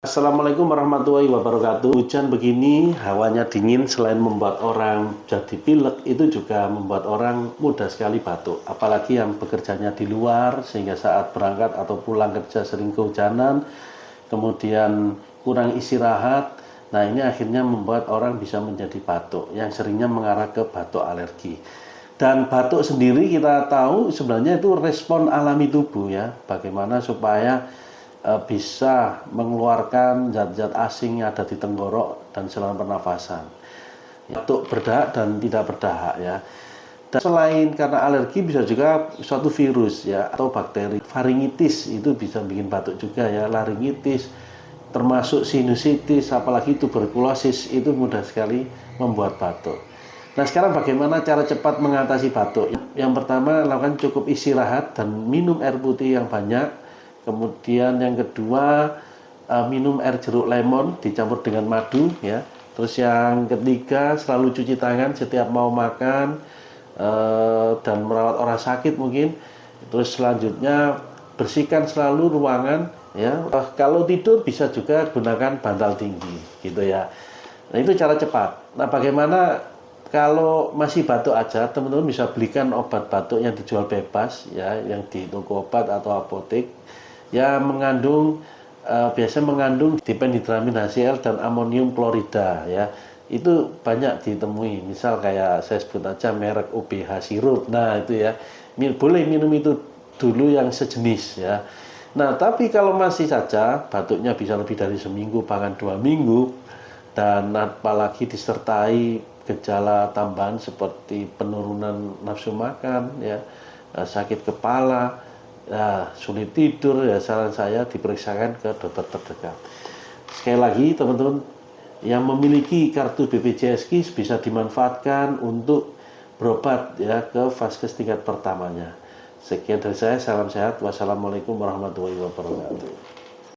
Assalamualaikum warahmatullahi wabarakatuh. Hujan begini, hawanya dingin, selain membuat orang jadi pilek, itu juga membuat orang mudah sekali batuk. Apalagi yang bekerjanya di luar, sehingga saat berangkat atau pulang kerja sering kehujanan, kemudian kurang istirahat. Nah, ini akhirnya membuat orang bisa menjadi batuk, yang seringnya mengarah ke batuk alergi. Dan batuk sendiri kita tahu sebenarnya itu respon alami tubuh ya, bagaimana supaya bisa mengeluarkan zat-zat asing yang ada di tenggorok dan saluran pernafasan. Batuk berdahak dan tidak berdahak ya. Dan selain karena alergi bisa juga suatu virus ya atau bakteri. Faringitis itu bisa bikin batuk juga ya, laringitis, termasuk sinusitis, apalagi tuberkulosis itu mudah sekali membuat batuk. Nah, sekarang bagaimana cara cepat mengatasi batuk? Yang pertama, lakukan cukup istirahat dan minum air putih yang banyak. Kemudian yang kedua, minum air jeruk lemon dicampur dengan madu ya. Terus yang ketiga, selalu cuci tangan setiap mau makan dan merawat orang sakit mungkin. Terus selanjutnya bersihkan selalu ruangan ya. Kalau tidur bisa juga gunakan bantal tinggi gitu ya. Nah, itu cara cepat. Nah, bagaimana kalau masih batuk aja, teman-teman bisa belikan obat batuk yang dijual bebas ya, yang di toko obat atau apotek yang mengandung biasanya mengandung diphenhydramine HCl dan amonium klorida ya. Itu banyak ditemui. Misal kayak saya sebut aja merek UBH sirup. Nah, itu ya. Boleh minum itu dulu yang sejenis ya. Nah, tapi kalau masih saja batuknya bisa lebih dari seminggu bahkan 2 minggu dan apalagi disertai gejala tambahan seperti penurunan nafsu makan ya, sakit kepala, ya, sulit tidur, ya saran saya diperiksakan ke dokter terdekat. Sekali lagi teman-teman yang memiliki kartu BPJS KIS bisa dimanfaatkan untuk berobat ya ke vaskes tingkat pertamanya. Sekian dari saya, salam sehat, wassalamualaikum warahmatullahi wabarakatuh.